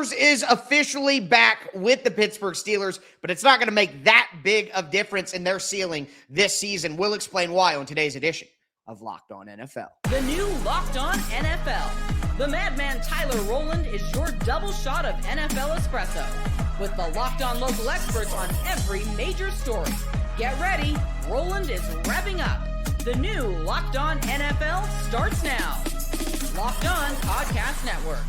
Rodgers is officially back with the Pittsburgh Steelers, but it's not going to make that big of difference in their ceiling this season. We'll explain why on today's edition of Locked On NFL. The new Locked On NFL. The madman Tyler Rowland is your double shot of NFL espresso with the Locked On local experts on every major story. Get ready. Rowland is revving up. The new Locked On NFL starts now. Locked On Podcast Network.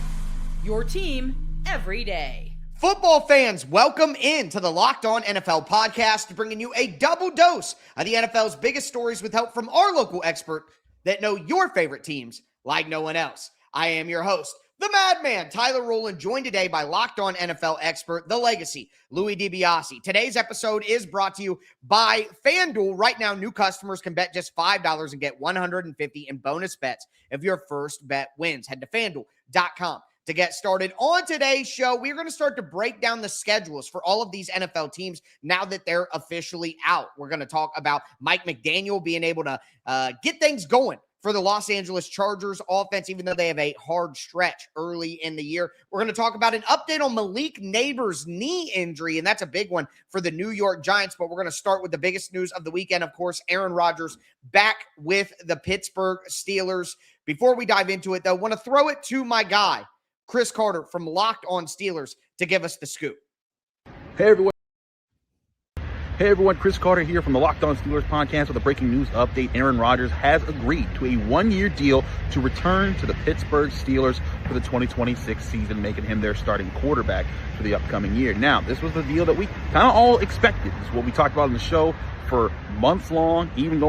Your team every day. Football fans, welcome into the Locked On NFL podcast, bringing you a double dose of the NFL's biggest stories with help from our local expert that know your favorite teams like no one else. I am your host, the madman, Tyler Rowland, joined today by Locked On NFL expert, The Legacy, Louis DiBiase. Today's episode is brought to you by FanDuel. Right now, new customers can bet just $5 and get $150 in bonus bets if your first bet wins. Head to FanDuel.com. To get started on today's show, we're going to start to break down the schedules for all of these NFL teams now that they're officially out. We're going to talk about Mike McDaniel being able to get things going for the Los Angeles Chargers offense, even though they have a hard stretch early in the year. We're going to talk about an update on Malik Nabers' knee injury, and that's a big one for the New York Giants, but we're going to start with the biggest news of the weekend, of course, Aaron Rodgers back with the Pittsburgh Steelers. Before we dive into it, though, I want to throw it to my guy, Chris Carter from Locked On Steelers, to give us the scoop. Hey everyone, Chris Carter here from the Locked On Steelers podcast with a breaking news update. Aaron Rodgers has agreed to a one-year deal to return to the Pittsburgh Steelers for the 2026 season, making him their starting quarterback for the upcoming year. Now, this was the deal that we kind of all expected. This is what we talked about in the show for months long, even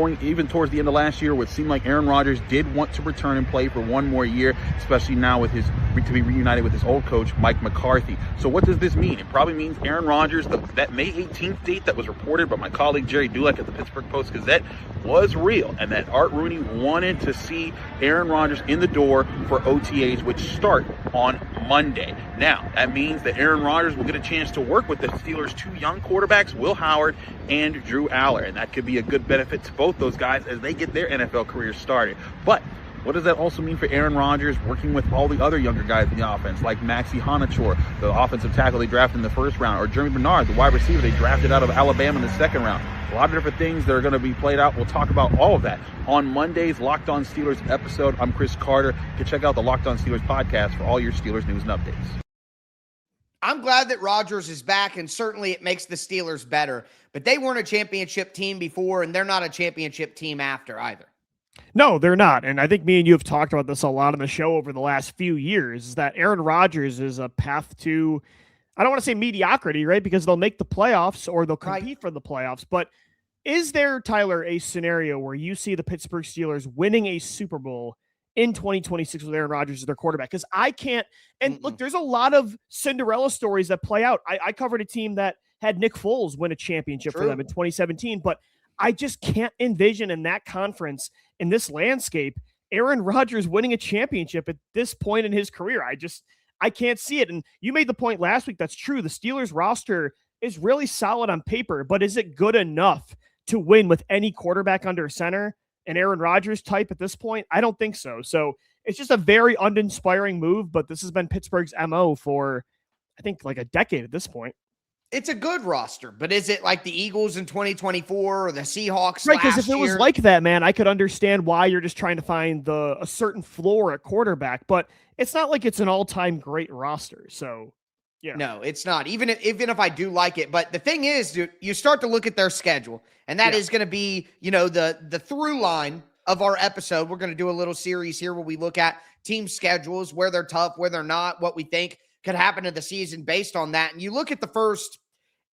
towards the end of last year, where it seemed like Aaron Rodgers did want to return and play for one more year, especially now with to be reunited with his old coach, Mike McCarthy. So what does this mean? It probably means Aaron Rodgers, that May 18th date that was reported by my colleague Jerry Dulac at the Pittsburgh Post-Gazette was real, and that Art Rooney wanted to see Aaron Rodgers in the door for OTAs, which start on Monday. Now, that means that Aaron Rodgers will get a chance to work with the Steelers' two young quarterbacks, Will Howard and Drew Aller, and that could be a good benefit to both those guys as they get their NFL careers started. But what does that also mean for Aaron Rodgers working with all the other younger guys in the offense, like Maxi Honachor, the offensive tackle they drafted in the first round, or Jeremy Bernard, the wide receiver they drafted out of Alabama in the second round? A lot of different things that are going to be played out. We'll talk about all of that on Monday's Locked On Steelers episode. I'm Chris Carter. You can check out the Locked On Steelers podcast for all your Steelers news and updates. I'm glad that Rodgers is back, and certainly it makes the Steelers better. But they weren't a championship team before, and they're not a championship team after either. No, they're not. And I think me and you have talked about this a lot on the show over the last few years, is that Aaron Rodgers is a path to, I don't want to say mediocrity, right? Because they'll make the playoffs or they'll compete for the playoffs. But is there, Tyler, a scenario where you see the Pittsburgh Steelers winning a Super Bowl in 2026 with Aaron Rodgers as their quarterback? Because I can't, and look, there's a lot of Cinderella stories that play out. I covered a team that had Nick Foles win a championship for them in 2017, but I just can't envision in that conference, in this landscape, Aaron Rodgers winning a championship at this point in his career. I can't see it. And you made the point last week. That's true. The Steelers roster is really solid on paper, but is it good enough to win with any quarterback under center, an Aaron Rodgers type at this point? I don't think so. So it's just a very uninspiring move, but this has been Pittsburgh's MO for, I think, like a decade at this point. It's a good roster, but is it like the Eagles in 2024 or the Seahawks right, because last if it was year? like that, man, I could understand why you're just trying to find a certain floor at quarterback, but it's not like it's an all-time great roster. So, yeah. No, it's not. Even if I do like it. But the thing is, you start to look at their schedule, and that is going to be, the through line of our episode. We're going to do a little series here where we look at team schedules, where they're tough, where they're not, what we think could happen in the season based on that. And you look at the first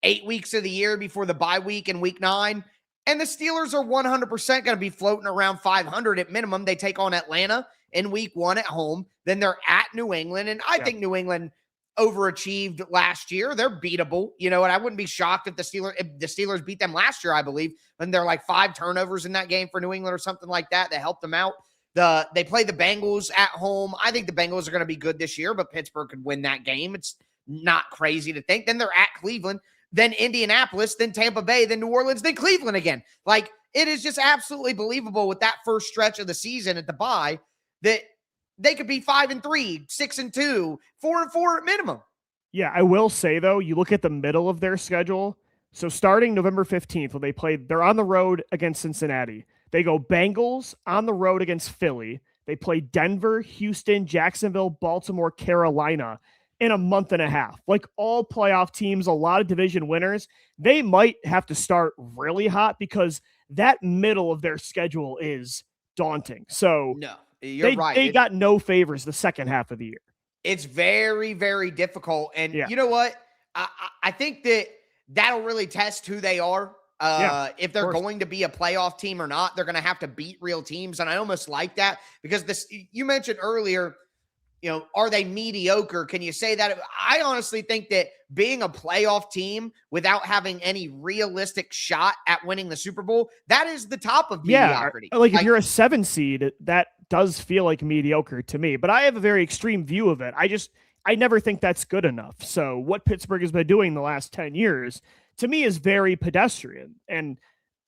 8 weeks of the year before the bye week in week 9, and the Steelers are 100% going to be floating around 500 at minimum. They take on Atlanta in week 1 at home. Then they're at New England. And I think New England overachieved last year. They're beatable, and I wouldn't be shocked if the Steelers beat them last year, I believe. And there are like 5 turnovers in that game for New England or something like that helped them out. They play the Bengals at home. I think the Bengals are going to be good this year, but Pittsburgh could win that game. It's not crazy to think. Then they're at Cleveland, then Indianapolis, then Tampa Bay, then New Orleans, then Cleveland again. Like, it is just absolutely believable with that first stretch of the season at the bye that they could be 5-3, 6-2, 4-4 at minimum. Yeah, I will say, though, you look at the middle of their schedule. So starting November 15th, when they're on the road against Cincinnati. They go Bengals on the road against Philly. They play Denver, Houston, Jacksonville, Baltimore, Carolina in a month and a half. Like all playoff teams, a lot of division winners, they might have to start really hot because that middle of their schedule is daunting. So no, you're right. They got no favors the second half of the year. It's very, very difficult. And Yeah. you know what? I think that'll really test who they are. If they're going to be a playoff team or not, they're going to have to beat real teams. And I almost like that because you mentioned earlier, are they mediocre? Can you say that? I honestly think that being a playoff team without having any realistic shot at winning the Super Bowl, that is the top of mediocrity. Like if you're a 7 seed, that does feel like mediocre to me, but I have a very extreme view of it. I never think that's good enough. So what Pittsburgh has been doing the last 10 years to me is very pedestrian. And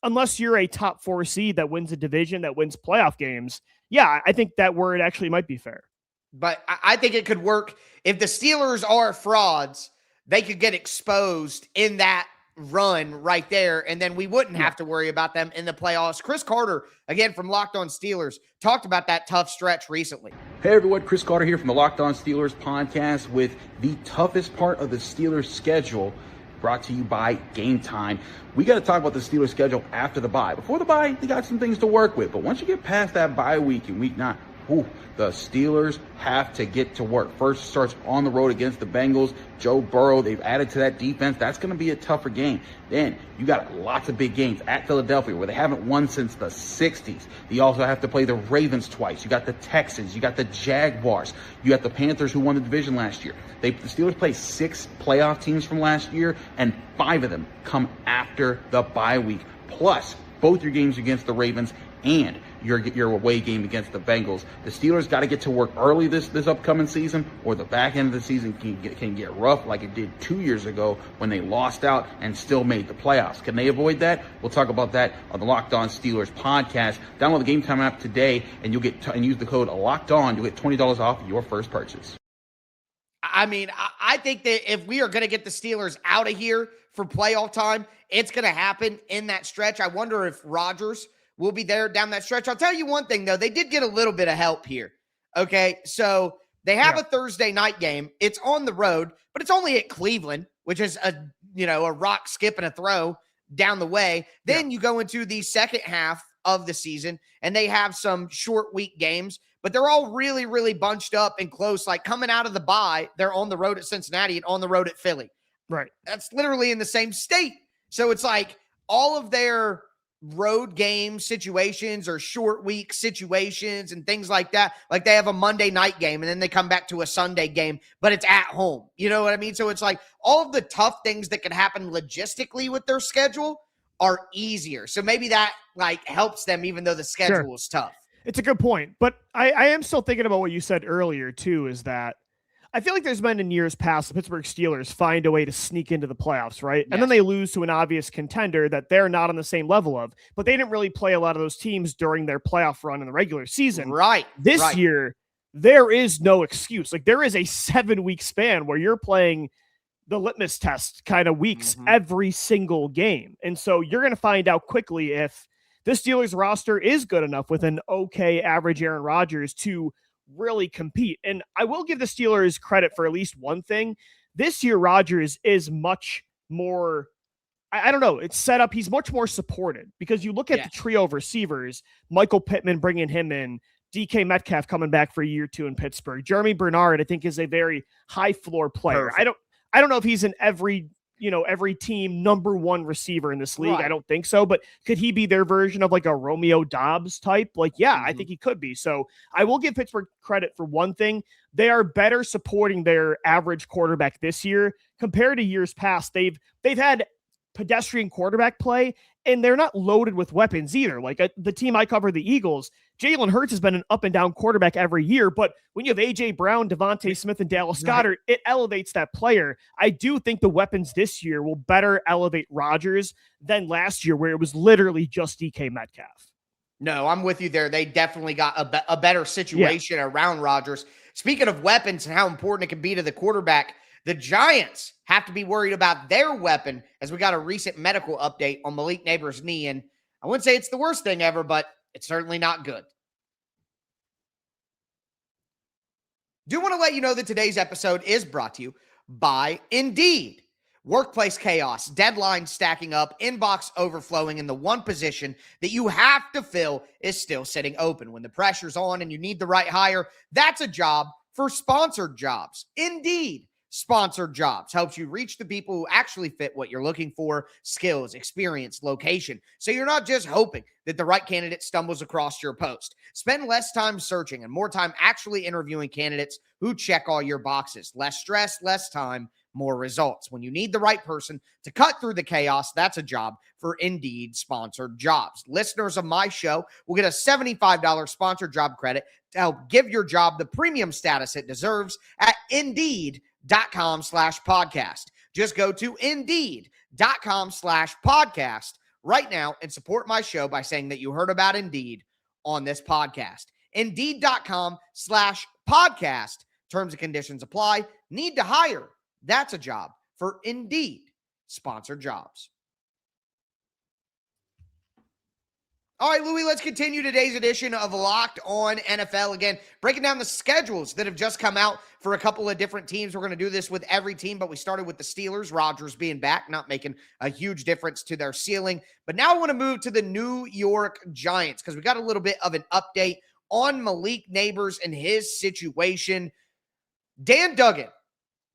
unless you're a top 4 seed that wins a division, that wins playoff games, yeah, I think that word actually might be fair. But I think it could work. If the Steelers are frauds, they could get exposed in that run right there, and then we wouldn't have to worry about them in the playoffs. Chris Carter, again from Locked On Steelers, talked about that tough stretch recently. Hey everyone, Chris Carter here from the Locked On Steelers podcast with the toughest part of the Steelers schedule, brought to you by Game Time. We got to talk about the Steelers schedule after the bye. Before the bye, they got some things to work with, but once you get past that bye week in week 9, the Steelers have to get to work. First starts on the road against the Bengals. Joe Burrow, they've added to that defense. That's going to be a tougher game. Then you got lots of big games at Philadelphia where they haven't won since the 60s. You also have to play the Ravens twice. You got the Texans. You got the Jaguars. You got the Panthers who won the division last year. The Steelers play 6 playoff teams from last year, and 5 of them come after the bye week. Plus, both your games against the Ravens and your away game against the Bengals. The Steelers got to get to work early this upcoming season, or the back end of the season can get rough like it did 2 years ago when they lost out and still made the playoffs. Can they avoid that? We'll talk about that on the Locked On Steelers podcast. Download the Game Time app today, and you'll get and use the code Locked On. You'll get $20 off your first purchase. I mean, I think that if we are going to get the Steelers out of here for playoff time, it's going to happen in that stretch. I wonder if Rodgers will be there down that stretch. I'll tell you one thing, though. They did get a little bit of help here. Okay, so they have a Thursday night game. It's on the road, but it's only at Cleveland, which is a rock, skip, and a throw down the way. Then you go into the second half of the season, and they have some short week games, but they're all really, really bunched up and close. Like coming out of the bye, they're on the road at Cincinnati and on the road at Philly. Right. That's literally in the same state. So it's like all of their road game situations or short week situations and things like that. Like they have a Monday night game and then they come back to a Sunday game, but it's at home. You know what I mean? So it's like all of the tough things that can happen logistically with their schedule are easier. So maybe that like helps them even though the schedule is tough. It's a good point. But I am still thinking about what you said earlier too, is that I feel like there's been in years past the Pittsburgh Steelers find a way to sneak into the playoffs, right? Yes. And then they lose to an obvious contender that they're not on the same level of, but they didn't really play a lot of those teams during their playoff run in the regular season. Right. This year, there is no excuse. Like there is a 7-week span where you're playing the litmus test kind of weeks every single game. And so you're going to find out quickly if the Steelers roster is good enough with an okay average Aaron Rodgers to really compete. And I will give the Steelers credit for at least one thing. This year, Rodgers is much more, I don't know, it's set up. He's much more supported because you look at the trio of receivers, Michael Pittman bringing him in, DK Metcalf coming back for year 2 in Pittsburgh. Jeremy Bernard, I think, is a very high floor player. Perfect. I don't know if he's in every team number 1 receiver in this league. Right. I don't think so, but could he be their version of like a Romeo Doubs type? Like, I think he could be. So I will give Pittsburgh credit for one thing. They are better supporting their average quarterback this year compared to years past. They've had pedestrian quarterback play, and they're not loaded with weapons either. Like the team I cover, the Eagles, Jalen Hurts has been an up and down quarterback every year, but when you have A.J. Brown, Devontae Smith, and Dallas Goedert, it elevates that player. I do think the weapons this year will better elevate Rodgers than last year, where it was literally just DK Metcalf. No, I'm with you there. They definitely got a better situation around Rodgers. Speaking of weapons and how important it can be to the quarterback, The Giants have to be worried about their weapon as we got a recent medical update on Malik Nabers' knee. And I wouldn't say it's the worst thing ever, but it's certainly not good. Do want to let you know that today's episode is brought to you by Indeed. Workplace chaos, deadlines stacking up, inbox overflowing, and the one position that you have to fill is still sitting open. When the pressure's on and you need the right hire, that's a job for sponsored jobs. Indeed. Sponsored jobs helps you reach the people who actually fit what you're looking for: skills, experience, location. So you're not just hoping that the right candidate stumbles across your post. Spend less time searching and more time actually interviewing candidates who check all your boxes. Less stress, less time, more results. When you need the right person to cut through the chaos, that's a job for Indeed sponsored jobs. Listeners of my show will get a $75 sponsored job credit to help give your job the premium status it deserves at Indeed.com/podcast. Just go to Indeed.com/podcast right now and support my show by saying that you heard about Indeed on this podcast. Indeed.com/podcast. Terms and conditions apply. Need to hire? That's a job for Indeed sponsored jobs. All right, Louis, let's continue today's edition of Locked On NFL. Again, breaking down the schedules that have just come out for a couple of different teams. We're going to do this with every team, but we started with the Steelers, Rodgers being back, not making a huge difference to their ceiling. But now I want to move to the New York Giants because we got a little bit of an update on Malik Nabers and his situation. Dan Duggan,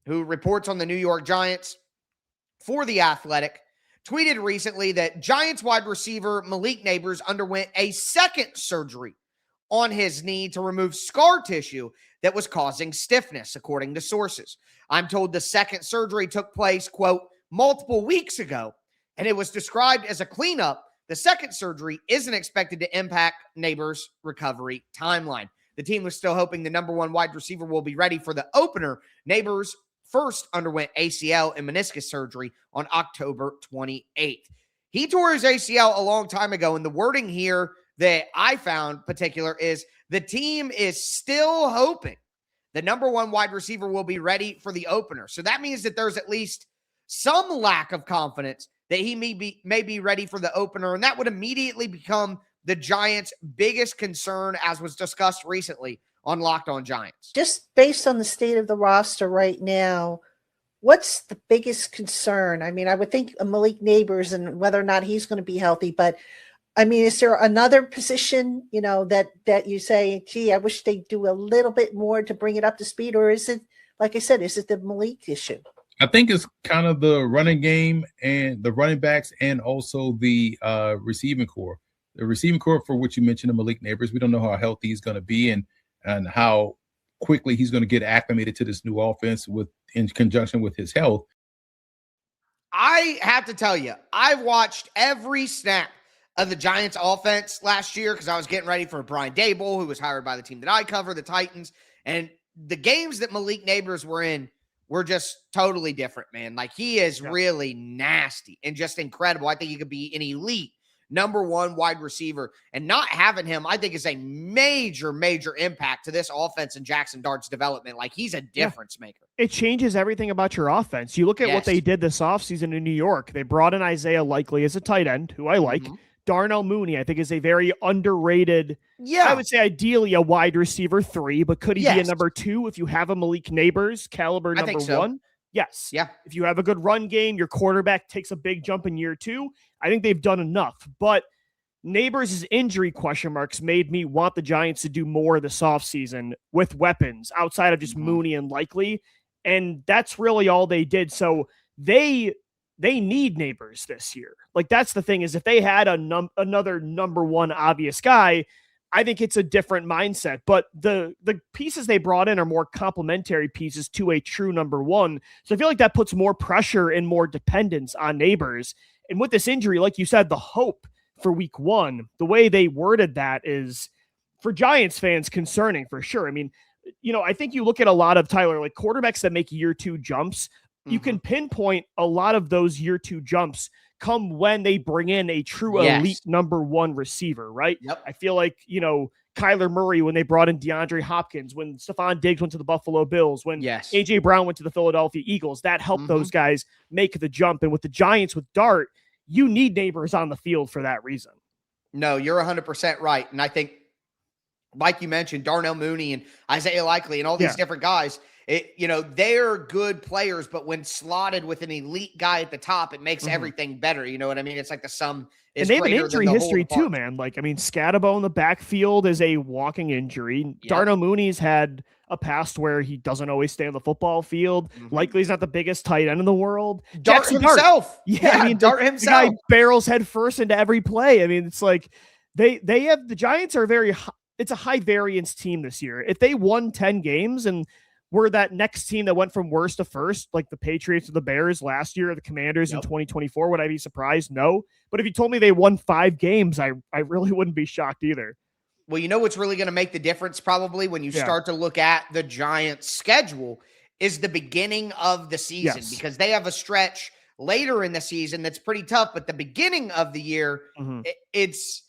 who reports on the New York Giants for The Athletic, tweeted recently that Giants wide receiver Malik Nabers underwent a second surgery on his knee to remove scar tissue that was causing stiffness, according to sources. I'm told the second surgery took place, quote, multiple weeks ago, and it was described as a cleanup. The second surgery isn't expected to impact Nabers' recovery timeline. The team was still hoping the number one wide receiver will be ready for the opener. Nabers first underwent ACL and meniscus surgery on October 28th. He tore his ACL a long time ago, and the wording here that I found particular is the team is still hoping the number one wide receiver will be ready for the opener. So that means that there's at least some lack of confidence that he may be ready for the opener, and that would immediately become the Giants' biggest concern, as was discussed recently on Locked On Giants. Just based on the state of the roster right now, what's the biggest concern? I mean, I would think Malik Nabers and whether or not he's going to be healthy, but I mean, is there another position, that you say, gee, I wish they'd do a little bit more to bring it up to speed? Or is it, like I said, is it the Malik issue? I think it's kind of the running game and the running backs and also the receiving core. The receiving core, for which you mentioned, the Malik Nabers, we don't know how healthy he's going to be and how quickly he's going to get acclimated to this new offense in conjunction with his health. I have to tell you, I watched every snap of the Giants offense last year because I was getting ready for Brian Daboll, who was hired by the team that I cover, the Titans. And the games that Malik Nabers were in were just totally different, man. Like, he is really nasty and just incredible. I think he could be an elite number one wide receiver, and not having him, I think, is a major, major impact to this offense and Jackson Dart's development. Like, he's a difference maker. It changes everything about your offense. You look at what they did this offseason in New York. They brought in Isaiah Likely as a tight end, who I like. Mm-hmm. Darnell Mooney, I think, is a very underrated, I would say ideally a wide receiver 3, but could he be a number 2 if you have a Malik Nabers caliber number 1? Yes. Yeah. If you have a good run game, your quarterback takes a big jump in year 2. I think they've done enough. But Nabers' injury question marks made me want the Giants to do more this offseason with weapons outside of just Mooney and Likely. And that's really all they did. So they need Nabers this year. Like, that's the thing, is if they had another number 1 obvious guy, I think it's a different mindset. But the pieces they brought in are more complementary pieces to a true number 1. So I feel like that puts more pressure and more dependence on Nabers. And with this injury, like you said, the hope for week 1, the way they worded that is, for Giants fans, concerning for sure. I mean, I think you look at a lot of, Tyler, like quarterbacks that make year 2 jumps, you can pinpoint a lot of those year 2 jumps come when they bring in a true elite number 1 receiver, right? Yep. I feel like, Kyler Murray when they brought in DeAndre Hopkins, when Stephon Diggs went to the Buffalo Bills, when A.J. Brown went to the Philadelphia Eagles. That helped those guys make the jump. And with the Giants, with Dart, you need Nabers on the field for that reason. No, you're 100% right. And I think, like you mentioned, Darnell Mooney and Isaiah Likely and all these different guys, they're good players, but when slotted with an elite guy at the top, it makes everything better. You know what I mean? It's like the sum is and they have an greater injury than the history whole too, man. Like, I mean, Scatabo in the backfield is a walking injury. Yep. Darnell Mooney's had a past where he doesn't always stay on the football field. Likely he's not the biggest tight end in the world. Dart himself. Yeah, I mean, Dart himself. The guy barrels head first into every play. I mean, it's like they have the Giants are it's a high variance team this year. If they won 10 games and were that next team that went from worst to first, like the Patriots or the Bears last year, or the Commanders in 2024, would I be surprised? No. But if you told me they won 5 games, I really wouldn't be shocked either. Well, you know what's really going to make the difference probably when you start to look at the Giants' schedule is the beginning of the season, because they have a stretch later in the season that's pretty tough, but the beginning of the year, it's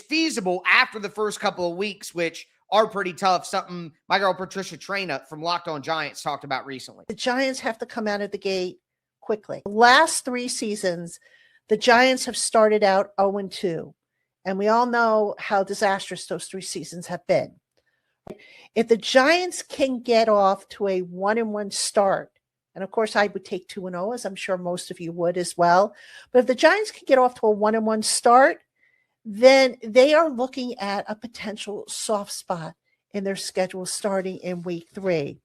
feasible after the first couple of weeks, which are pretty tough. Something my girl Patricia Traina from Locked On Giants talked about recently. The Giants have to come out of the gate quickly. The last 3 seasons, the Giants have started out 0-2. And we all know how disastrous those 3 seasons have been. If the Giants can get off to a 1-1 start, and of course I would take 2-0, as I'm sure most of you would as well. But if the Giants can get off to a 1-1 start, then they are looking at a potential soft spot in their schedule starting in week 3.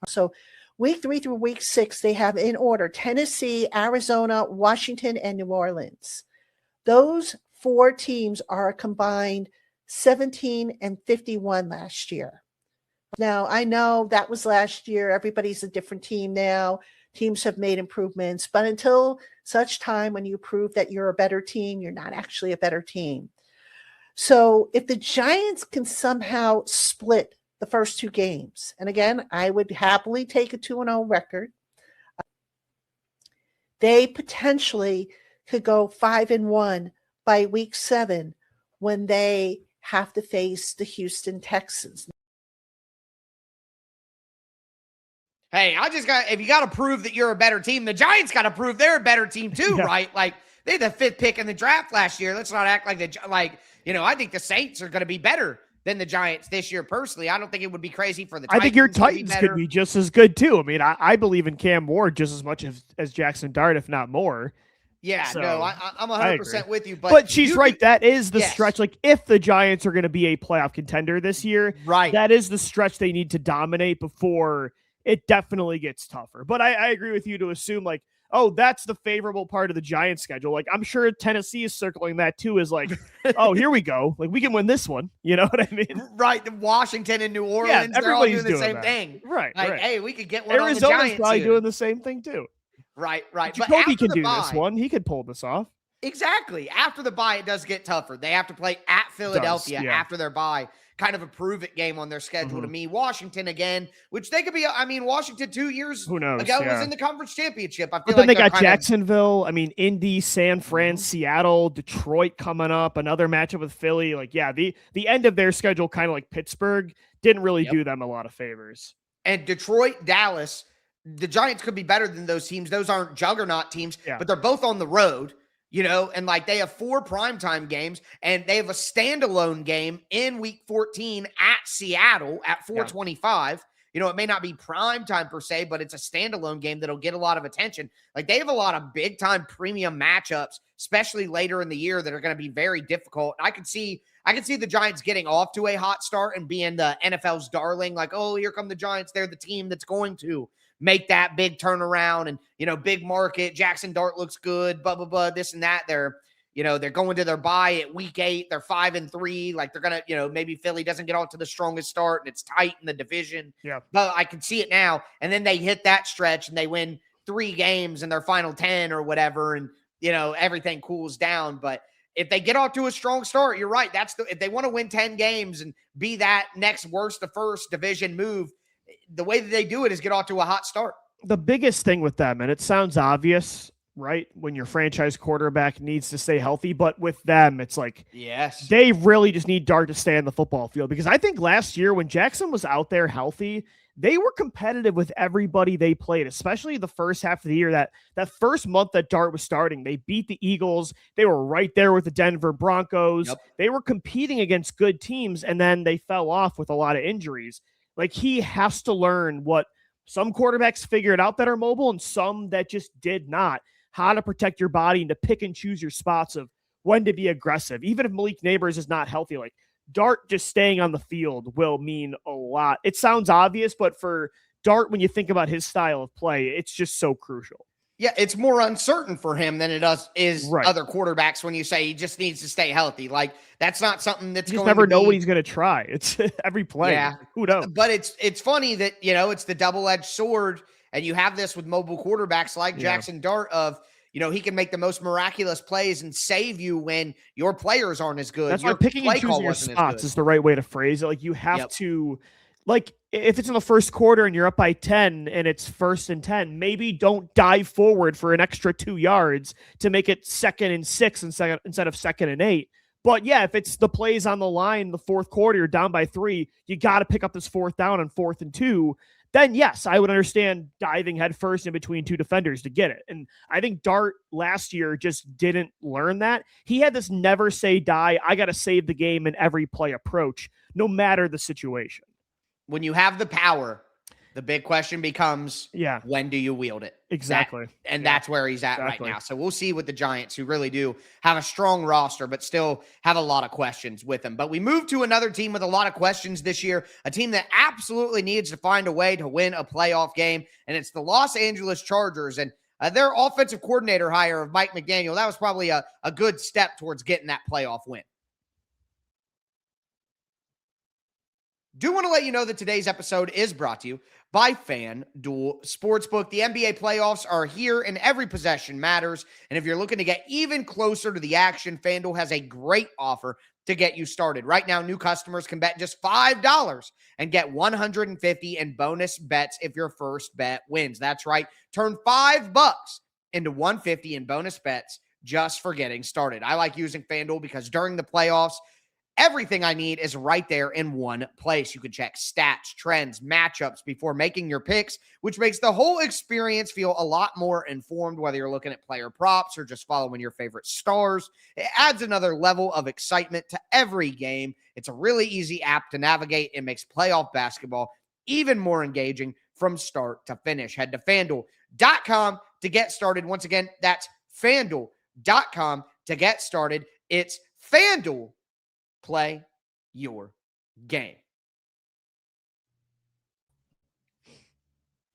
So week 3 through week 6, they have in order Tennessee, Arizona, Washington, and New Orleans. Those 4 teams are a combined 17-51 last year. Now, I know that was last year. Everybody's a different team now. Teams have made improvements, but until such time when you prove that you're a better team, you're not actually a better team. So if the Giants can somehow split the first 2 games, and again, I would happily take a 2-0 record, they potentially could go 5-1 by week 7 when they have to face the Houston Texans. Hey, if you got to prove that you're a better team, the Giants got to prove they're a better team too, right? Like, they had the 5th pick in the draft last year. Let's not act like I think the Saints are going to be better than the Giants this year. Personally, I don't think it would be crazy for the Titans. I think your Titans could be just as good too. I mean, I believe in Cam Ward just as much as Jackson Dart, if not more. Yeah, so, no, I'm 100% with you. But she's right. That is the stretch. Like, if the Giants are going to be a playoff contender this year, right, that is the stretch they need to dominate before it definitely gets tougher. But I agree with you to assume, like, oh, that's the favorable part of the Giants schedule. Like, I'm sure Tennessee is circling that too, is like, oh, here we go. Like, we can win this one. You know what I mean? Right. Washington and New Orleans, they're all doing the same thing. Right. Like, right. Hey, we could get one Arizona's on the Giants probably here. doing the same thing too. Right. Jacoby can do this one. He could pull this off. Exactly. After the bye, it does get tougher. They have to play at Philadelphia after their bye. Kind of a prove-it game on their schedule to me. Washington again, which they could be. I mean, Washington 2 years ago was in the conference championship. I feel then like they got Jacksonville. I mean, Indy, San Fran, Seattle, Detroit coming up. Another matchup with Philly. Like, yeah, the end of their schedule, kind of like Pittsburgh, didn't really do them a lot of favors. And Detroit, Dallas, the Giants could be better than those teams. Those aren't juggernaut teams, but they're both on the road. You know, and like they have 4 primetime games, and they have a standalone game in week 14 at Seattle at 4:25. You know, it may not be primetime per se, but it's a standalone game that'll get a lot of attention. Like, they have a lot of big time premium matchups, especially later in the year, that are going to be very difficult. I could see the Giants getting off to a hot start and being the NFL's darling. Like, oh, here come the Giants. They're the team that's going to make that big turnaround, and, you know, big market. Jackson Dart looks good, blah, blah, blah, this and that. They're going to their bye at week 8. They're 5-3. Like, they're going to, maybe Philly doesn't get off to the strongest start and it's tight in the division. Yeah. But I can see it now. And then they hit that stretch and they win 3 games in their final 10 or whatever. And, everything cools down. But if they get off to a strong start, you're right. If they want to win 10 games and be that next worst to first division move, the way that they do it is get off to a hot start. The biggest thing with them, and it sounds obvious, right? When your franchise quarterback needs to stay healthy. But with them, it's like, yes, they really just need Dart to stay on the football field, because I think last year when Jackson was out there healthy, they were competitive with everybody they played, especially the first half of the year. That first month that Dart was starting, they beat the Eagles. They were right there with the Denver Broncos. Yep. They were competing against good teams, and then they fell off with a lot of injuries. Like, he has to learn what some quarterbacks figured out that are mobile and some that just did not, how to protect your body and to pick and choose your spots of when to be aggressive. Even if Malik Nabers is not healthy, like, Dart just staying on the field will mean a lot. It sounds obvious, but for Dart, when you think about his style of play, it's just so crucial. Yeah, it's more uncertain for him than it is Right. other quarterbacks when you say he just needs to stay healthy. Like, that's not something that's You just going never to know be, what he's going to try. It's every play. Yeah. Who knows? But it's funny that, it's the double-edged sword, and you have this with mobile quarterbacks like Jackson Dart of, he can make the most miraculous plays and save you when your players aren't as good. That's your why picking and play call choosing your wasn't as spots good. is the right way to phrase it. Like, you have to, like, if it's in the first quarter and you're up by 10 and it's 1st and 10, maybe don't dive forward for an extra 2 yards to make it 2nd and 6 instead of 2nd and 8. But yeah, if it's the plays on the line, the fourth quarter, you're down by 3, you got to pick up this 4th down on 4th and 2. Then yes, I would understand diving headfirst in between 2 defenders to get it. And I think Dart last year just didn't learn that. He had this never say die, I got to save the game in every play approach, no matter the situation. When you have the power, the big question becomes, when do you wield it? Exactly. That's where he's at right now. So we'll see with the Giants, who really do have a strong roster, but still have a lot of questions with them. But we move to another team with a lot of questions this year, a team that absolutely needs to find a way to win a playoff game, and it's the Los Angeles Chargers. And their offensive coordinator hire of Mike McDaniel, that was probably a good step towards getting that playoff win. Do want to let you know that today's episode is brought to you by FanDuel Sportsbook. The NBA playoffs are here and every possession matters. And if you're looking to get even closer to the action, FanDuel has a great offer to get you started. Right now, new customers can bet just $5 and get $150 in bonus bets if your first bet wins. That's right. Turn $5 into $150 in bonus bets just for getting started. I like using FanDuel because during the playoffs, everything I need is right there in one place. You can check stats, trends, matchups before making your picks, which makes the whole experience feel a lot more informed, whether you're looking at player props or just following your favorite stars. It adds another level of excitement to every game. It's a really easy app to navigate. It makes playoff basketball even more engaging from start to finish. Head to FanDuel.com to get started. Once again, that's FanDuel.com to get started. It's FanDuel. Play your game.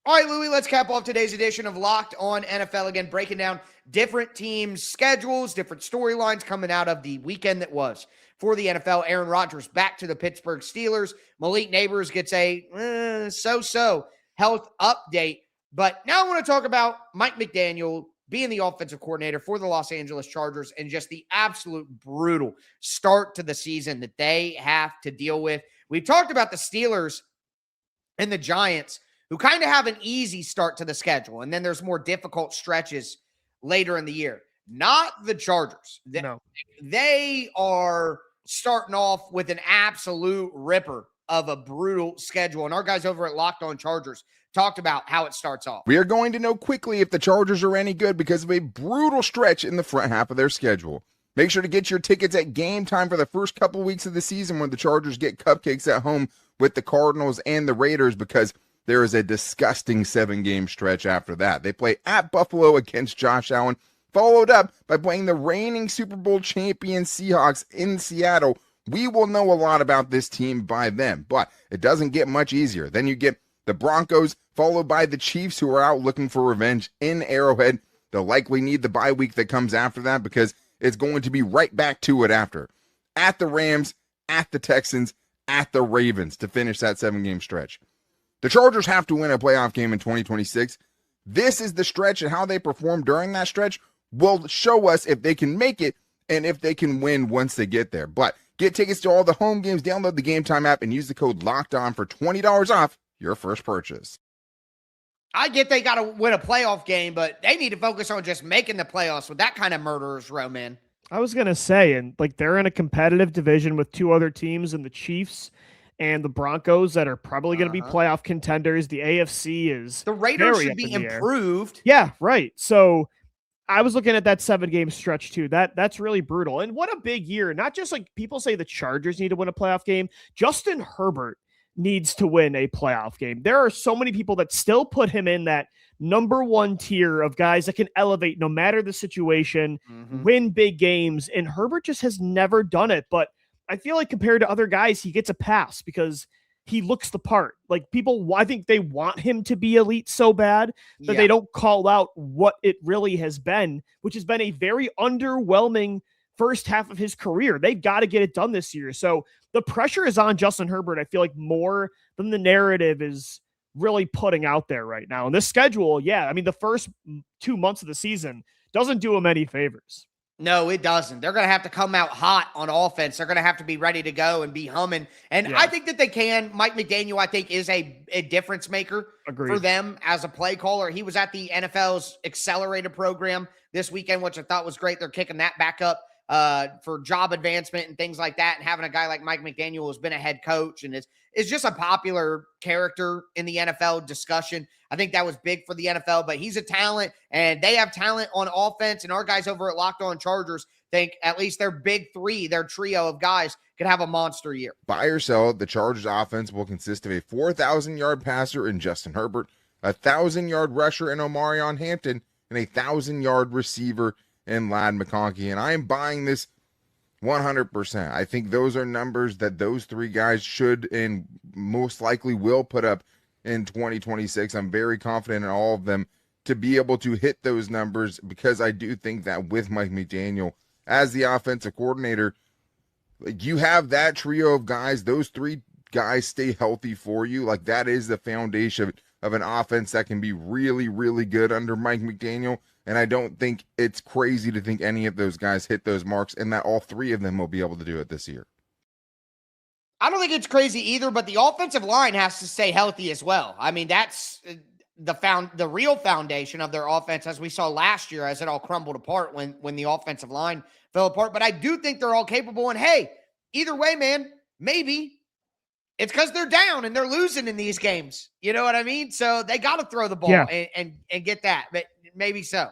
All right, Louie, let's cap off today's edition of Locked On NFL. Again, breaking down different teams' schedules, different storylines coming out of the weekend that was for the NFL. Aaron Rodgers back to the Pittsburgh Steelers. Malik Nabers gets a so-so health update. But now I want to talk about Mike McDaniel being the offensive coordinator for the Los Angeles Chargers and just the absolute brutal start to the season that they have to deal with. We've talked about the Steelers and the Giants, who kind of have an easy start to the schedule, and then there's more difficult stretches later in the year. Not the Chargers. No. They are starting off with an absolute ripper of a brutal schedule, and our guys over at Locked On Chargers talked about how it starts off. We are going to know quickly if the Chargers are any good because of a brutal stretch in the front half of their schedule. Make sure to get your tickets at game time for the first couple weeks of the season when the Chargers get cupcakes at home with the Cardinals and the Raiders, because there is a disgusting 7-game stretch after that. They play at Buffalo against Josh Allen, followed up by playing the reigning Super Bowl champion Seahawks in Seattle. We will know a lot about this team by then, but it doesn't get much easier. Then you get the Broncos, followed by the Chiefs, who are out looking for revenge in Arrowhead. They'll likely need the bye week that comes after that because it's going to be right back to it after. At the Rams, at the Texans, at the Ravens to finish that 7-game stretch. The Chargers have to win a playoff game in 2026. This is the stretch, and how they perform during that stretch will show us if they can make it and if they can win once they get there. But get tickets to all the home games, download the Game Time app, and use the code LOCKEDON for $20 off your first purchase. I get they got to win a playoff game, but they need to focus on just making the playoffs with that kind of murderer's row, man. I was going to say, and like they're in a competitive division with two other teams in the Chiefs and the Broncos that are probably going to be playoff contenders. The AFC is the Raiders very should up be in the air. improved. Yeah, right. So I was looking at that 7-game stretch too. That's really brutal. And what a big year. Not just like people say the Chargers need to win a playoff game. Justin Herbert needs to win a playoff game. There are so many people that still put him in that number one tier of guys that can elevate no matter the situation, win big games. And Herbert just has never done it. But I feel like compared to other guys, he gets a pass because he looks the part. Like people, I think they want him to be elite so bad that they don't call out what it really has been, which has been a very underwhelming first half of his career. They got to get it done this year. So the pressure is on Justin Herbert, I feel like, more than the narrative is really putting out there right now. And this schedule, I mean, the first 2 months of the season doesn't do him any favors. No, it doesn't. They're going to have to come out hot on offense. They're going to have to be ready to go and be humming. And I think that they can. Mike McDaniel, I think, is a difference maker for them as a play caller. He was at the NFL's Accelerator program this weekend, which I thought was great. They're kicking that back up for job advancement and things like that. And having a guy like Mike McDaniel who's been a head coach and is just a popular character in the NFL discussion. I think that was big for the NFL, but he's a talent and they have talent on offense. And our guys over at Locked On Chargers think at least their big three, their trio of guys could have a monster year. Buy or sell, the Chargers offense will consist of a 4,000-yard passer in Justin Herbert, a 1,000-yard rusher in Omarion Hampton, and a 1,000-yard receiver in Ladd McConkey. And I am buying this 100%. I think those are numbers that those three guys should and most likely will put up in 2026. I'm very confident in all of them to be able to hit those numbers because I do think that with Mike McDaniel as the offensive coordinator, like you have that trio of guys, those three guys stay healthy for you. Like that is the foundation of an offense that can be really, really good under Mike McDaniel. And I don't think it's crazy to think any of those guys hit those marks and that all three of them will be able to do it this year. I don't think it's crazy either, but the offensive line has to stay healthy as well. I mean, that's the real foundation of their offense, as we saw last year, as it all crumbled apart when the offensive line fell apart. But I do think they're all capable. And hey, either way, man, maybe it's because they're down and they're losing in these games. You know what I mean? So they got to throw the ball and get that. But maybe so.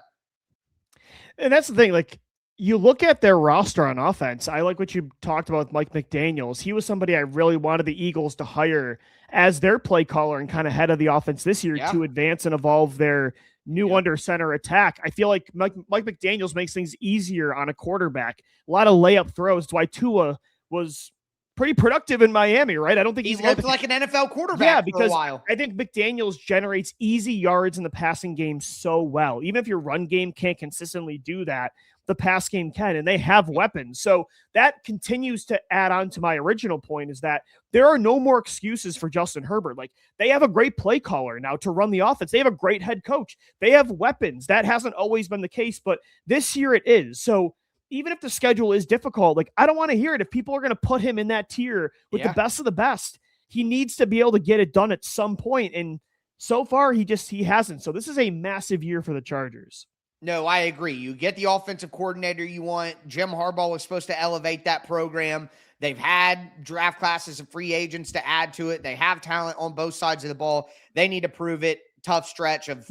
And that's the thing. Like, you look at their roster on offense. I like what you talked about with Mike McDaniels. He was somebody I really wanted the Eagles to hire as their play caller and kind of head of the offense this year to advance and evolve their new under center attack. I feel like Mike McDaniels makes things easier on a quarterback. A lot of layup throws. That's why Tua was pretty productive in Miami, right? I don't think he looked like an NFL quarterback for a while. I think McDaniels generates easy yards in the passing game so well. Even if your run game can't consistently do that, the pass game can, and they have weapons. So that continues to add on to my original point is that there are no more excuses for Justin Herbert. Like, they have a great play caller now to run the offense. They have a great head coach. They have weapons. That hasn't always been the case, but this year it is. So even if the schedule is difficult, like, I don't want to hear it. If people are going to put him in that tier with the best of the best, he needs to be able to get it done at some point. And so far he hasn't. So this is a massive year for the Chargers. No, I agree. You get the offensive coordinator you want. Jim Harbaugh was supposed to elevate that program. They've had draft classes of free agents to add to it. They have talent on both sides of the ball. They need to prove it. Tough stretch of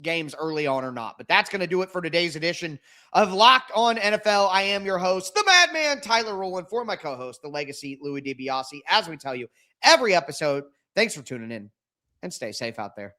games early on or not. But that's going to do it for today's edition of Locked On NFL. I am your host, the Madman Tyler Rowland, for my co-host, the Legacy Louis DiBiase. As we tell you every episode, thanks for tuning in and stay safe out there.